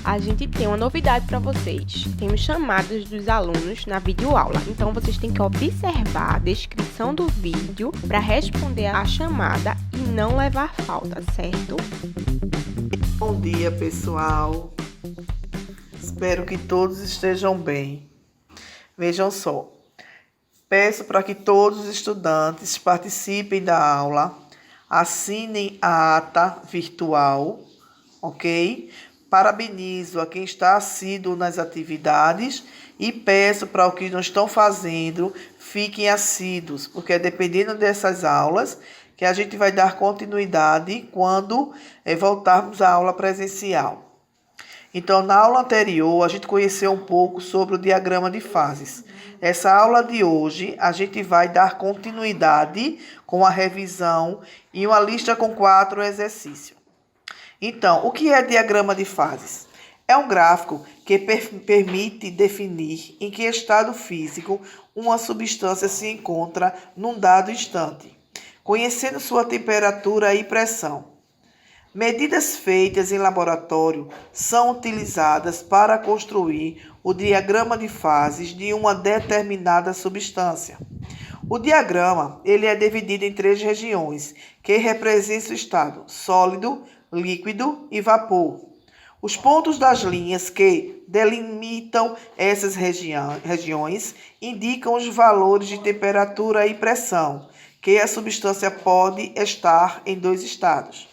A gente tem uma novidade para vocês. Temos chamadas dos alunos na videoaula. Então, vocês têm que observar a descrição do vídeo para responder a chamada e não levar falta, certo? Bom dia, pessoal. Espero que todos estejam bem. Vejam só. Peço para que todos os estudantes participem da aula, assinem a ata virtual, ok? Parabenizo a quem está assíduo nas atividades e peço para o que não estão fazendo, fiquem assíduos, porque é dependendo dessas aulas que a gente vai dar continuidade quando voltarmos à aula presencial. Então, na aula anterior, a gente conheceu um pouco sobre o diagrama de fases. Essa aula de hoje, a gente vai dar continuidade com a revisão e uma lista com 4 exercícios. Então, o que é diagrama de fases? É um gráfico que permite definir em que estado físico uma substância se encontra num dado instante, conhecendo sua temperatura e pressão. Medidas feitas em laboratório são utilizadas para construir o diagrama de fases de uma determinada substância. O diagrama ele é dividido em 3 regiões, que representam o estado sólido, líquido e vapor. Os pontos das linhas que delimitam essas regiões indicam os valores de temperatura e pressão, que a substância pode estar em 2 estados.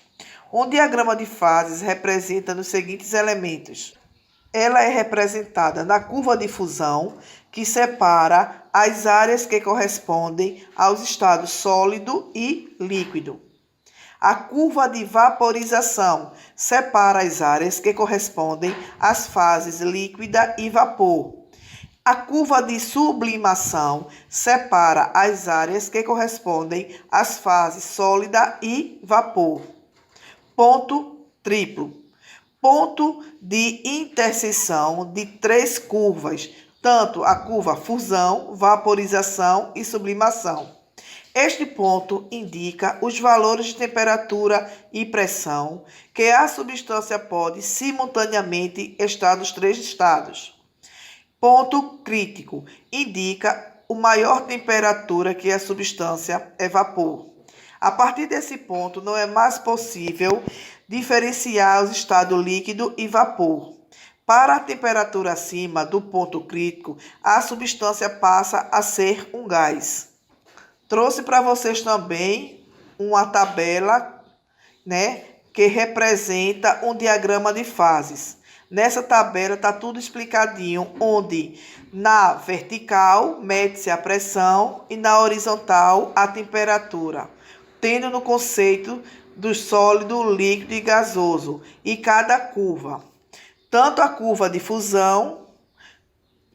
Um diagrama de fases representa os seguintes elementos. Ela é representada na curva de fusão, que separa as áreas que correspondem aos estados sólido e líquido. A curva de vaporização separa as áreas que correspondem às fases líquida e vapor. A curva de sublimação separa as áreas que correspondem às fases sólida e vapor. Ponto triplo. Ponto de interseção de 3 curvas, tanto a curva fusão, vaporização e sublimação. Este ponto indica os valores de temperatura e pressão que a substância pode simultaneamente estar nos 3 estados. Ponto crítico indica a maior temperatura que a substância é vapor. A partir desse ponto, não é mais possível diferenciar os estados líquido e vapor. Para a temperatura acima do ponto crítico, a substância passa a ser um gás. Trouxe para vocês também uma tabela, que representa um diagrama de fases. Nessa tabela está tudo explicadinho, onde na vertical mede-se a pressão e na horizontal a temperatura, tendo no conceito do sólido, líquido e gasoso, e cada curva. Tanto a curva de fusão,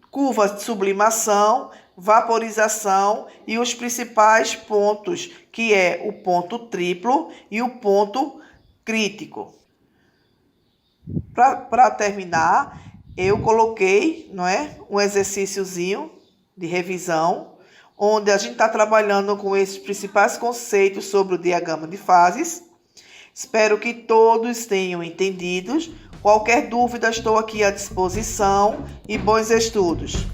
curva de sublimação, vaporização e os principais pontos, que é o ponto triplo e o ponto crítico. Para terminar, eu coloquei, um exercíciozinho de revisão, onde a gente está trabalhando com esses principais conceitos sobre o diagrama de fases. Espero que todos tenham entendido. Qualquer dúvida, estou aqui à disposição e bons estudos.